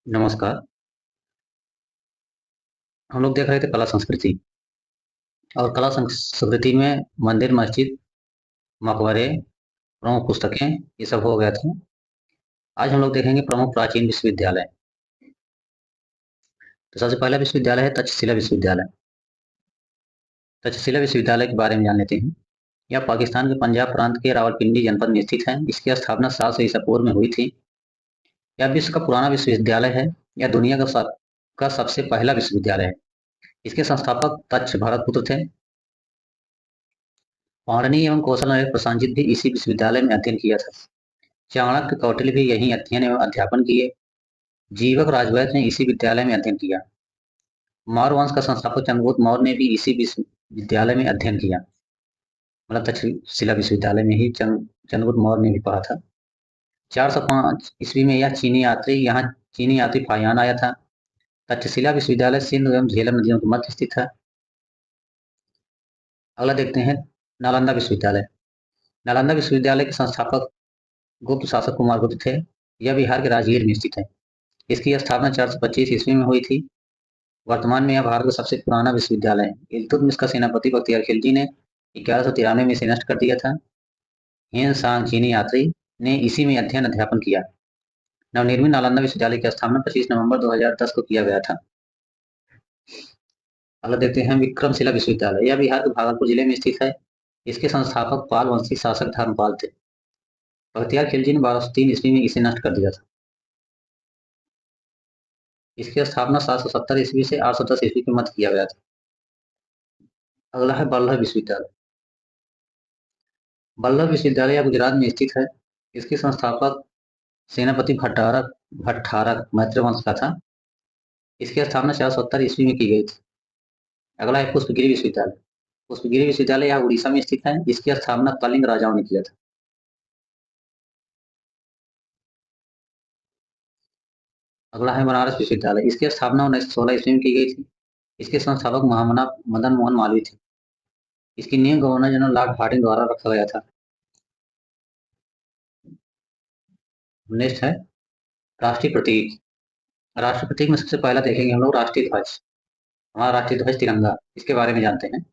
नमस्कार। हम लोग देख रहे थे कला संस्कृति और कला संस्कृति में मंदिर, मस्जिद, मकबरे, प्रमुख पुस्तकें ये सब हो गया था। आज हम लोग देखेंगे प्रमुख प्राचीन विश्वविद्यालय। तो सबसे पहला विश्वविद्यालय है तक्षशिला विश्वविद्यालय। तक्षशिला विश्वविद्यालय के बारे में जान लेते हैं। यह पाकिस्तान के पंजाब प्रांत के रावलपिंडी जनपद में स्थित है। इसकी स्थापना 700 ईसा पूर्व में हुई थी। यह विश्व का पुराना विश्वविद्यालय है। यह दुनिया का सबसे पहला विश्वविद्यालय है। इसके संस्थापक तक्ष भरतपुत्र थे। पाणिनि एवं कौशल नायक प्रसेनजीत भी इसी विश्वविद्यालय में अध्ययन किया था। चाणक्य, कौटिल्य भी यहीं अध्ययन एवं अध्यापन किए। जीवक, राजवैद्य ने इसी विद्यालय में अध्ययन किया। मौर्य वंश का संस्थापक चंद्रगुप्त मौर्य ने भी इसी विश्वविद्यालय में अध्ययन किया। मतलब तक्षशिला विश्वविद्यालय में ही चंद्रगुप्त मौर्य ने भी पढ़ा था। 405 ईस्वी में यह चीनी यात्री फाहियान आया था। तक्षशिला विश्वविद्यालय सिंधु एवं झेलम नदियों के मध्य स्थित है। अगला देखते हैं नालंदा विश्वविद्यालय। नालंदा विश्वविद्यालय के संस्थापक गुप्त शासक कुमार गुप्त थे। यह बिहार के राजगीर में स्थित है। इसकी स्थापना 425 ईस्वी में हुई थी। वर्तमान में यह भारत का सबसे पुराना विश्वविद्यालय है। इल्तुतमिश का सेनापति बख्तियार खिलजी ने 1193 में इसे नष्ट कर दिया था। हिंद सांग चीनी यात्री ने इसी में अध्ययन अध्यापन किया। नवनिर्मित नालंदा विश्वविद्यालय की स्थापना 25 नवंबर 2010 को किया गया था। अगला देखते हैं विक्रमशिला विश्वविद्यालय। यह बिहार के भागलपुर जिले में स्थित है। इसके संस्थापक पाल वंशी शासक धर्मपाल थे। बख्तियार खिलजी ने 1203 ईस्वी में इसे नष्ट कर दिया था। इसकी स्थापना 770 ईस्वी से 810 ईस्वी के मध्य किया गया था। अगला है वल्लभ विश्वविद्यालय। वल्लभ विश्वविद्यालय गुजरात में स्थित है। इसके संस्थापक सेनापति भट्टारक मैत्र वंश का था। इसकी स्थापना 470 ईस्वी में की गई थी। अगला है पुष्पगिरी विश्वविद्यालय। पुष्पगिरी विश्वविद्यालय यह उड़ीसा में स्थित है। इसकी स्थापना कलिंग राजाओं ने किया था। अगला है बनारस विश्वविद्यालय। इसकी स्थापना 1916 ईस्वी में की गई थी। इसके संस्थापक महामना मदन मोहन मालवीय थे। इसकी नींव गवर्नर जनरल लॉर्ड हार्डिंग द्वारा रखा गया था। नेक्स्ट है राष्ट्रीय प्रतीक। राष्ट्रीय प्रतीक में सबसे पहला देखेंगे हम लोग राष्ट्रीय ध्वज। हमारा राष्ट्रीय ध्वज तिरंगा, इसके बारे में जानते हैं।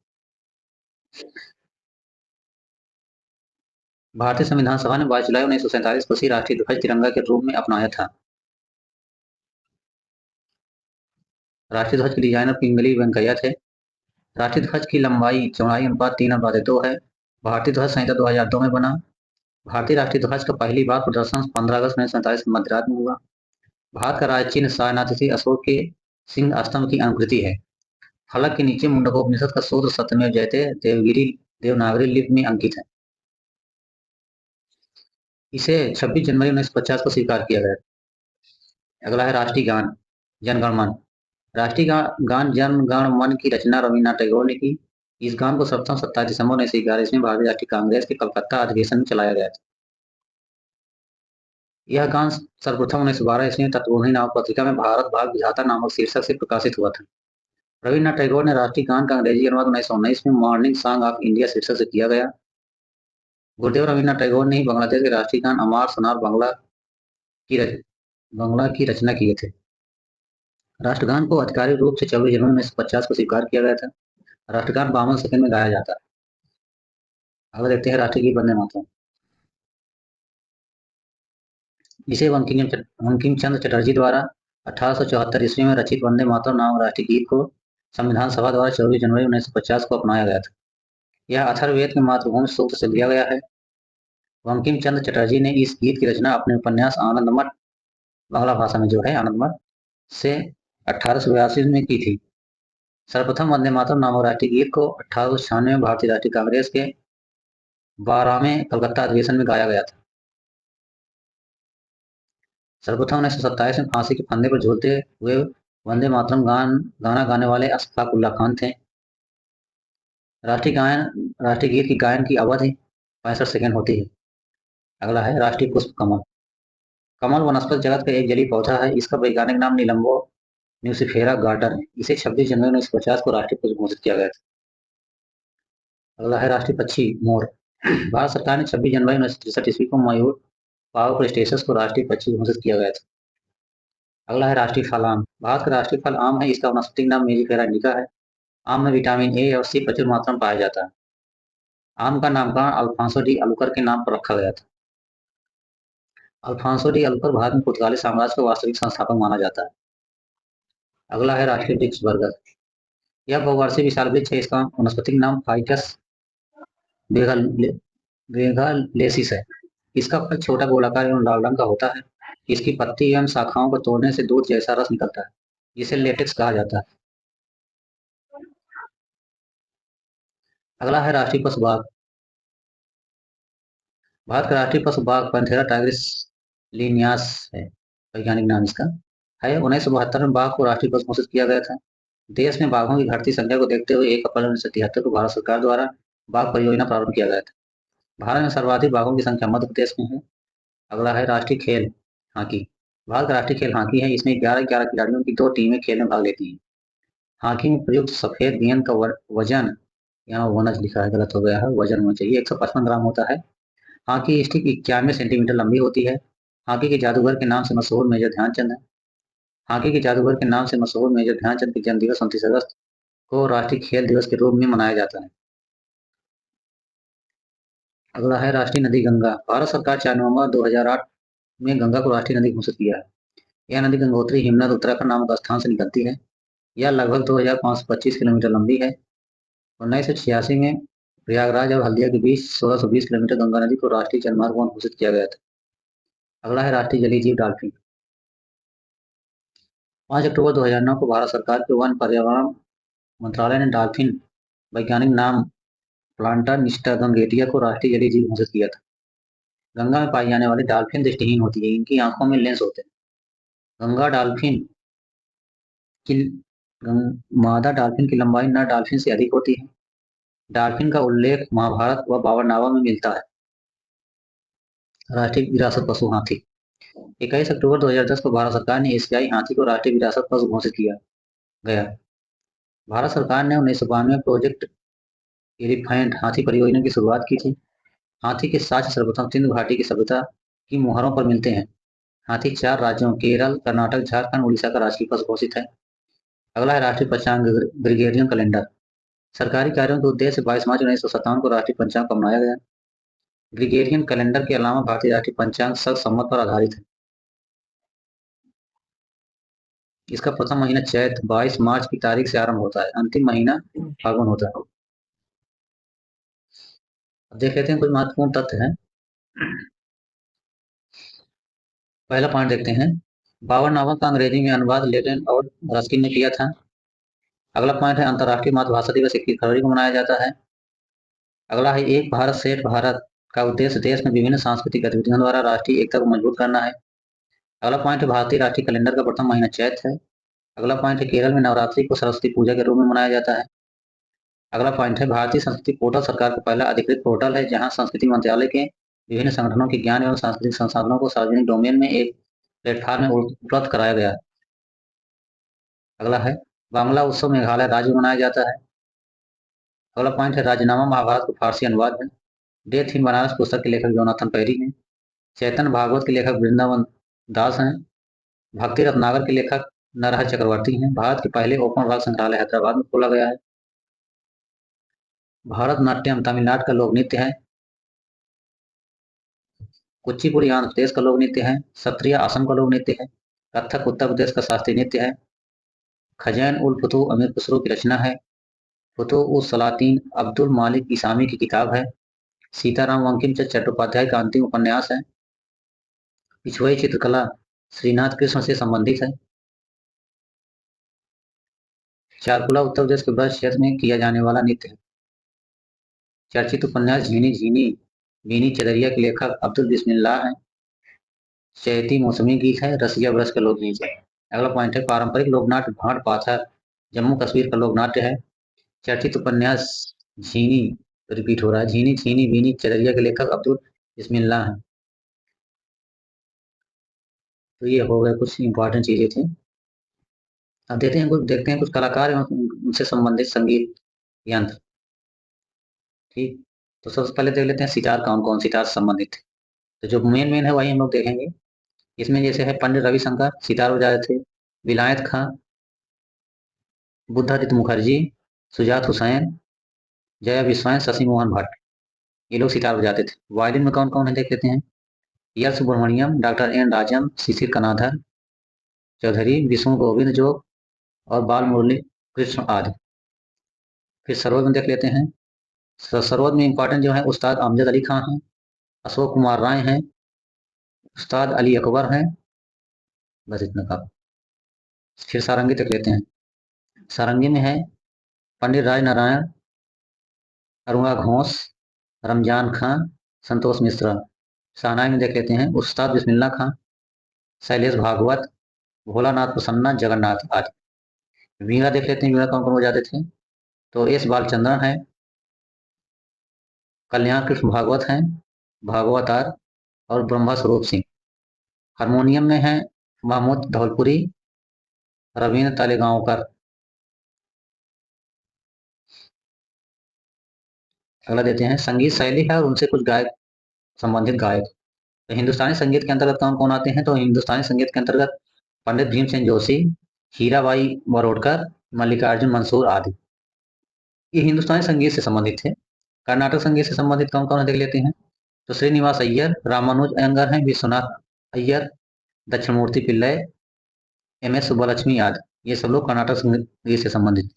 भारतीय संविधान सभा ने 22 जुलाई 1947 को इसी राष्ट्रीय ध्वज तिरंगा के रूप में अपनाया था। राष्ट्रीय ध्वज के डिजाइनर पिंगली वेंकैया थे। राष्ट्रीय ध्वज की लंबाई चौड़ाई अनुपात 3:2 है। भारतीय ध्वज संहिता 2002 में बना। भारतीय राष्ट्रीय ध्वज का पहली बार प्रदर्शन 15 अगस्त 1947 मध्य रात में हुआ। भारत का राज चिन्ह सारनाथ स्थित अशोक के सिंह स्तंभ की आकृति है। फलक के नीचे मुंडकोपनिषद का सूत्र सत्यमेव जयते देवगिरी देवनागरी लिपि में अंकित है। इसे 26 जनवरी 1950 को स्वीकार किया गया। अगला है राष्ट्रीय गान जनगण मन। राष्ट्रीय गान जन गण मन की रचना रविन्द्रनाथ टैगोर ने की। इस गान को सर्वप्रथम 27 दिसंबर 1911 में भारतीय राष्ट्रीय कांग्रेस के कलकत्ता अधिवेशन में चलाया गया था। यह गान सर्वप्रथम 1912 ईस्वी में तत्वबोधिनी नामक पत्रिका में भारत भाग विधाता नामक शीर्षक से प्रकाशित हुआ था। रविन्द्रनाथ टैगोर ने राष्ट्रीय गान का अंग्रेजी अनुवाद 1919 में मॉर्निंग सॉन्ग ऑफ इंडिया शीर्षक से किया गया। गुरुदेव रविन्द्रनाथ टैगोर ने ही बांग्लादेश के राष्ट्रीय गान अमार सोनार बांग्ला की रचना किए थे। राष्ट्रगान को आधिकारिक रूप से 24 जनवरी 1950 को स्वीकार किया गया था। राष्ट्रगान 52 सेकंड में गाया जाता है। अगला देखते हैं राष्ट्रीय गीत वंदे मातरम। इसे बंकिम चंद्र चटर्जी द्वारा 1874 ईस्वी में रचित वंदे मातरम नामक राष्ट्रीय गीत को संविधान सभा द्वारा 24 जनवरी 1950 को अपनाया गया था। यह अथर्ववेद के मातृभूमि सूक्त से लिया गया है। बंकिम चंद्र चटर्जी ने इस गीत की रचना अपने उपन्यास आनंदमठ, बांग्ला भाषा में जो है आनंदमठ, से 1882 में की थी। सर्वप्रथम वंदे मातरम नामक राष्ट्रीय गीत को 1896 में भारतीय राष्ट्रीय कांग्रेस के 12वें कलकत्ता अधिवेशन में गाया गया था। सर्वप्रथम 1927 में फांसी के फंदे पर झूलते हुए वंदे मातरम गाना गाने वाले अशफाक उल्लाह खान थे। राष्ट्रीय गीत की गायन की अवधि 65 सेकंड होती है। अगला है राष्ट्रीय पुष्प कमल। कमल वनस्पति जगत का एक जलीय पौधा है। इसका वैज्ञानिक नाम नीलम्बो न्यूसिफेरा गार्डन है। इसे 26 जनवरी 1950 को राष्ट्रीय पुष्प घोषित किया गया था। अगला है राष्ट्रीय पक्षी मोर। भारत सरकार ने 26 जनवरी 1963 ईस्वी को मयूर पाव प्रेस्टेसस को राष्ट्रीय पक्षी घोषित किया गया था। अगला है राष्ट्रीय फल आम। भारत का राष्ट्रीय फल आम है। इसका वानस्पतिक नाम मेजिफेरा इंडिका है। आम में विटामिन ए और सी प्रचुर मात्रा में पाया जाता है। आम का नामकरण अल्फांसो डी अल्बुकर्क के नाम पर रखा गया था। अल्फांसो डी अल्बुकर्क भारत में पुर्तगाली साम्राज्य का वास्तविक संस्थापक माना जाता है। अगला है राष्ट्रीय वृक्ष बरगद। यह बहुवर्षीय विशाल वृक्ष है। इसका वनस्पतिक नाम फाइकस वेगालेसिस है। इसका फल छोटा गोलाकार एवं लाल रंग का होता है। इसकी पत्ती एवं शाखाओं को तोड़ने से दूध जैसा रस निकलता है, जिसे लेटेक्स कहा जाता है। अगला है राष्ट्रीय पशु बाघ। भारत का राष्ट्रीय पशु बाघ पैंथेरा टाइग्रिस लिनियास है, वैज्ञानिक नाम इसका है। 1972 में बाघ को राष्ट्रीय पशु घोषित किया गया था। देश में बाघों की घटती संख्या को देखते हुए 1 अप्रैल 1973 को भारत सरकार द्वारा बाघ परियोजना प्रारंभ किया गया था। भारत में सर्वाधिक बाघों की संख्या मध्य प्रदेश में है। अगला है राष्ट्रीय खेल हॉकी। भारत का राष्ट्रीय खेल हॉकी है। इसमें 11-11 खिलाड़ियों की 2 टीमें खेल में भाग लेती हैं। हॉकी में प्रयुक्त सफेद गेंद का वजन, यहाँ वनज लिखा है, गलत हो गया है, वजन होना चाहिए, 155 ग्राम होता है। हॉकी स्टिक 91 सेंटीमीटर लंबी होती है। हॉकी के जादूगर के नाम से मशहूर मेजर ध्यानचंद है। हॉकी के जादूगर के नाम से मशहूर मेजर ध्यानचंद के जन्म दिवस 29 अगस्त को राष्ट्रीय खेल दिवस के रूप में मनाया जाता है। अगला है राष्ट्रीय नदी गंगा। भारत सरकार 4 नवंबर 2008 में गंगा को राष्ट्रीय नदी घोषित किया है। यह नदी गंगोत्री हिमनद उत्तराखंड नामक स्थान से निकलती है। यह लगभग 2525 किलोमीटर लंबी है। 1986 में प्रयागराज और हल्दिया के बीच 1620 किलोमीटर गंगा नदी को राष्ट्रीय जलमार्ग वन घोषित किया गया था। अगला है राष्ट्रीय जलीय जीव डॉल्फिन। 5 अक्टूबर 2009 को भारत सरकार के वन पर्यावरण मंत्रालय ने डॉल्फिन वैज्ञानिक नाम प्लांटा निस्टा गंगेटिया को राष्ट्रीय जलीय जीव घोषित किया था। गंगा में पाई जाने वाली डॉल्फिन दृष्टिहीन होती है। इनकी आंखों में लेंस होते हैं। गंगा डॉल्फिन की मादा डॉल्फिन की लंबाई नर डॉल्फिन से अधिक होती है। डॉल्फिन का उल्लेख महाभारत व बाबरनामा में मिलता है। राष्ट्रीय विरासत पशु हाथी। 21 अक्टूबर 2010 को भारत सरकार ने एशियाई हाथी को राष्ट्रीय विरासत पशु घोषित किया गया। भारत सरकार ने 1992 में प्रोजेक्ट एलिफेंट हाथी परियोजना की शुरुआत की थी। हाथी के साक्ष्य सर्वप्रथम सिंधु घाटी की सभ्यता की मुहरों पर मिलते हैं। हाथी 4 राज्यों केरल, कर्नाटक, झारखंड, उड़ीसा का राष्ट्रीय पशु घोषित है। अगला है राष्ट्रीय पंचांग ग्रेगोरियन कैलेंडर। सरकारी कार्यों के उद्देश्य से 22 मार्च 1957 को राष्ट्रीय पंचांग को अपनाया गया। ग्रेगोरियन कैलेंडर के अलावा भारतीय राष्ट्रीय पंचांग संवत पर आधारित है। इसका प्रथम महीना चैत 22 मार्च की तारीख से आरंभ होता है। अंतिम महीना फागुन होता है। अब देख लेते हैं कुछ महत्वपूर्ण तथ्य हैं। पहला पॉइंट देखते हैं। बाबरनामा का अंग्रेजी में अनुवाद लेटेन और रस्किन ने किया था। अगला पॉइंट है अंतर्राष्ट्रीय मातृभाषा दिवस 21 फरवरी को मनाया जाता है। अगला है एक भारत श्रेष्ठ भारत का उद्देश्य देश में विभिन्न सांस्कृतिक गतिविधियों द्वारा राष्ट्रीय एकता को मजबूत करना है। अगला पॉइंट है भारतीय राष्ट्रीय कैलेंडर का प्रथम महीना चैत है। अगला पॉइंट है केरल में नवरात्रि को सरस्वती पूजा के रूप में मनाया जाता है। अगला पॉइंट है भारतीय संस्कृति पोर्टल सरकार का पहला अधिकृत पोर्टल है, जहां संस्कृति मंत्रालय के विभिन्न संगठनों के ज्ञान एवं सांस्कृतिक संसाधनों को सार्वजनिक डोमेन में एक प्लेटफॉर्म में उपलब्ध कराया गया है। अगला है बांग्ला उत्सव मेघालय राज्य में मनाया जाता है। अगला पॉइंट है राजनामा महाभारत को फारसी अनुवाद है। डेथ इन बनारस पुस्तक के लेखक जोनाथन पेरी हैं। चैतन्य भागवत के लेखक वृंदावन दास हैं। भक्ति रत्नाकर के लेखक नरहर चक्रवर्ती हैं। भारत के पहले ओपन रॉक संग्रहालय हैदराबाद में खोला गया है। भारतनाट्यम तमिलनाडु का लोक नृत्य है। कुचिपुड़ी आंध्र प्रदेश का लोक नृत्य है। सत्रिया असम का लोक नृत्य है। कथक उत्तर प्रदेश का शास्त्रीय नृत्य है। खजैन उल फुतूह अमीर खुसरो की रचना है। फुतूह उस सलातीन अब्दुल मालिक इसामी की किताब है। सीताराम बंकिम चंद्र चट्टोपाध्याय का अंतिम उपन्यास है। पिछुई चित्रकला श्रीनाथ कृष्ण से संबंधित है। चारकुला उत्तर प्रदेश के ब्रज क्षेत्र में किया जाने वाला नृत्य है। चर्चित उपन्यास झीनी झीनी बीनी चदरिया के लेखक अब्दुल बिस्मिल्लाह हैं। चैती मौसमी गीत है। रसिया ब्रज का लोक नृत्य है। अगला पॉइंट है पारंपरिक लोकनाट्य भाट पाथर जम्मू कश्मीर का लोकनाट्य है। चर्चित उपन्यास झीनी, रिपीट हो रहा है, झीनी झीनी बीनी चदरिया के लेखक अब्दुल बिस्मिल्लाह हैं। तो ये हो गए कुछ इंपॉर्टेंट चीजें थी। अब देखते हैं कुछ कलाकार एवं उनसे संबंधित संगीत यंत्र। ठीक, तो सबसे पहले देख लेते हैं सितार कौन कौन सितार से संबंधित है। तो जो मेन मेन है वही हम लोग देखेंगे। इसमें जैसे है पंडित रविशंकर सितार बजा रहे थे, विलायत खां, बुद्धादित्य मुखर्जी, सुजात हुसैन, जया विश्वान, शशि मोहन भट्ट, ये लोग सितार बजाते थे। वायलिन में कौन कौन है देख लेते हैं। L Subramaniam, doctor N Rajam, Shishir Kanadhar Chaudhary, Vishnu Govind Jog और बाल मुरली कृष्ण आदि। फिर सरोद में देख लेते हैं। सरोद में इंपॉर्टेंट जो है उस्ताद अमजद अली खां हैं, अशोक कुमार राय हैं, उस्ताद अली अकबर हैं, बस इतना का। फिर सारंगी देख लेते हैं। सारंगी में है पंडित राज नारायण, अरुणा घोष, रमजान खां, संतोष मिश्रा। शहनाई में देख लेते हैं उस्ताद बिस्मिल्ला खां, शैलेश भागवत, भोलानाथ प्रसन्ना, जगन्नाथ आदि। वीणा देख लेते हैं, वीणा कौन कौन बजाते थे। तो एस बालचंद्रन है, कल्याण कृष्ण भागवत हैं, भागवतार और ब्रह्मा स्वरूप सिंह। हारमोनियम में है महमूद धौलपुरी, रवींद्र तालेगांवकर। अगला देते हैं संगीत शैली है और उनसे कुछ गायक संबंधित गायक। तो हिंदुस्तानी संगीत के अंतर्गत कौन कौन आते हैं। तो हिंदुस्तानी संगीत के अंतर्गत पंडित भीमसेन जोशी, हीराबाई बरोडकर, मल्लिकार्जुन मंसूर आदि, ये हिंदुस्तानी संगीत से संबंधित थे। कर्नाटक संगीत से संबंधित कौन कौन है देख लेते हैं। तो श्रीनिवास अय्यर, रामानुज अयंगर हैं, विश्वनाथ अय्यर, दक्षिणमूर्ति पिल्लय, एम एस सुब्बलक्ष्मी आदि, ये सब लोग कर्नाटक संगीत से संबंधित।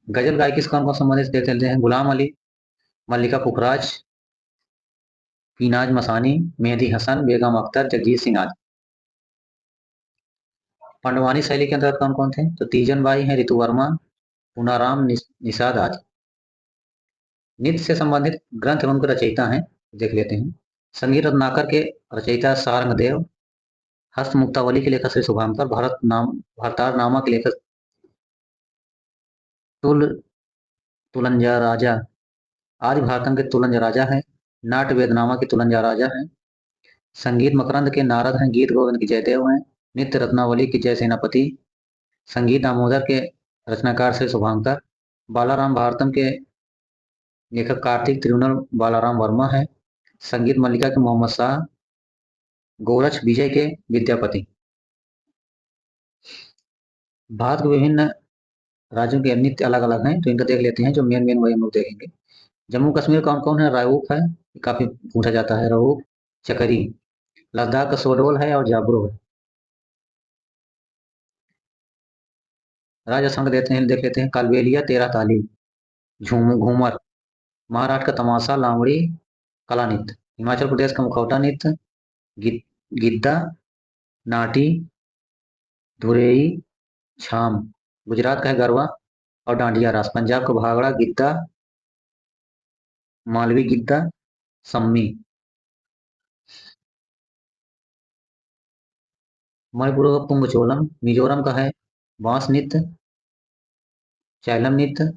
गजल गायकी से कौन कौन संबंधित देख लेते हैं। गुलाम अली, मल्लिका पुखराज, पीनाज मसानी, मेहदी हसन, बेगम अख्तर, जगजीत सिंह आदि। पंडवानी शैली के अंतर्गत कौन कौन थे। तो तीजन बाई है, ऋतु वर्मा, पूनाराम, निषाद आदि। नृत्य से संबंधित ग्रंथ एवं उनके रचयिता हैं देख लेते हैं। संगीत रत्नाकर के रचयिता सारंगदेव, हस्त मुक्तावली के लेखक श्री शुभांकर, भरतार नामा के लेखक तुलंजा राजा, आदि भारतम के तुलंजा राजा है, नाट्य वेदनामा के तुलंजा राजा है। संगीत मकरंद के नारद हैं, गीत गोविंद की जयदेव हैं, नित्य रत्नावली की जय सेनापति, संगीत दामोदर के रचनाकार से शुभांकर, बालाराम भारतम के लेखक कार्तिक तिरुनल बालाराम वर्मा है, संगीत मल्लिका के मोहम्मद शाह, गोरक्ष विजय के विद्यापति। भारत के विभिन्न राज्यों के नृत्य अलग अलग हैं, तो इनका देख लेते हैं। जो मेन मेन वही हम लोग देखेंगे। जम्मू कश्मीर कौन कौन है। राऊफ है, काफी पूछा जाता है, राऊफ, चकरी। लद्दाख का सोडोल है और जाबरो है। राजस्थान का देते हैं देख लेते हैं। कालबेलिया, तेरह ताली, घूमर। महाराष्ट्र का तमाशा, लावड़ी, कला नृत्य। हिमाचल प्रदेश का मुखौटा नृत्य, गिद्दा, नाटी, धुरेई, छाम। गुजरात का है गरबा और डांडिया रास। पंजाब का भांगड़ा, गिद्दा, मालवी गिद्दा, सम्मी। मणिपुर का पुंगचोलम। मिजोरम का है बांस नृत्य, चैलम नृत्य,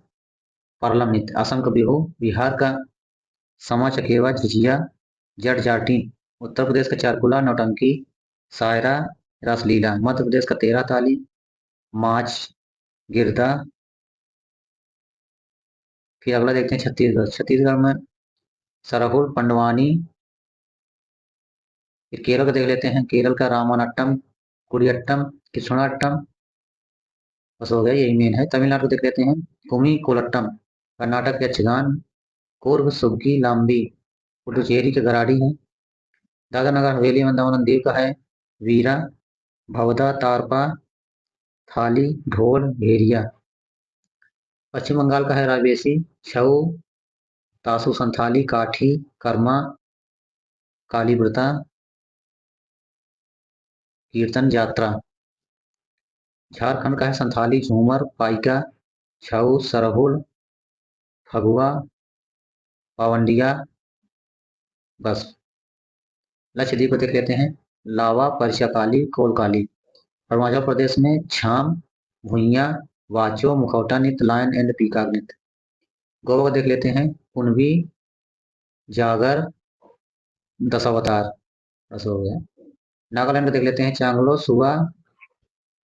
परलम नृत्य। असम का बिहू। बिहार का समा चकेवा, झिझिया, जट जाटी। उत्तर प्रदेश का चारकुला, नौटंकी, सायरा, रासलीला। मध्य प्रदेश का तेरह ताली, माच, गिरदा। फिर अगला देखते हैं छत्तीसगढ़। छत्तीसगढ़ में सरहुल, पंडवानी। फिर केरल का देख लेते हैं। केरल का रामानट्टम, कुडियट्टम, कृष्णाट्टम, बस हो गया, यही मेन है। तमिलनाडु देख लेते हैं। कुमी कोलट्टम। कर्नाटक के यक्षगान, कोर्ग, सुबकी, लाम्बी। पुडुचेरी के गराडी है। दादरा नगर हवेली में दमन दीव का है वीरा, भवदा, तारपा, थाली, ढोल, भेरिया। पश्चिम बंगाल का है राजवेशी, छऊ, तासु संथाली, काठी, कर्मा, कालीव्रता, कीर्तन यात्रा। झारखंड का है संथाली, झूमर, पाइका, छऊ, सरहुल, फगुआ, पावंडिया। बस। लक्षद्वीप को देख लेते हैं। लावा, परछाकाली, कोलकाली। अरुणाचल प्रदेश में छाम, भुइया, वाचो, मुखौटा नृत्य, लायन एंड पीकाक नृत्य। गोवा देख लेते हैं। कुनबी, जागर, दशावतार। बस हो गया। नागालैंड को देख लेते हैं। चांगलो, सुबा,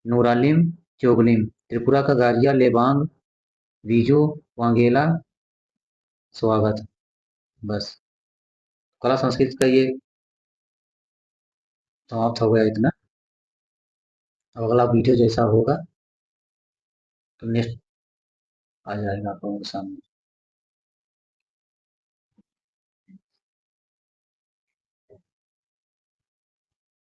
नूरालिम, चोगलिम। त्रिपुरा का गारिया, लेबांग, बीजू, वांगेला, स्वागत। बस। कला संस्कृति का ये समाप्त हो गया इतना। अब अगला वीडियो जैसा होगा तो नेक्स्ट आ जाएगा आप लोगों के सामने।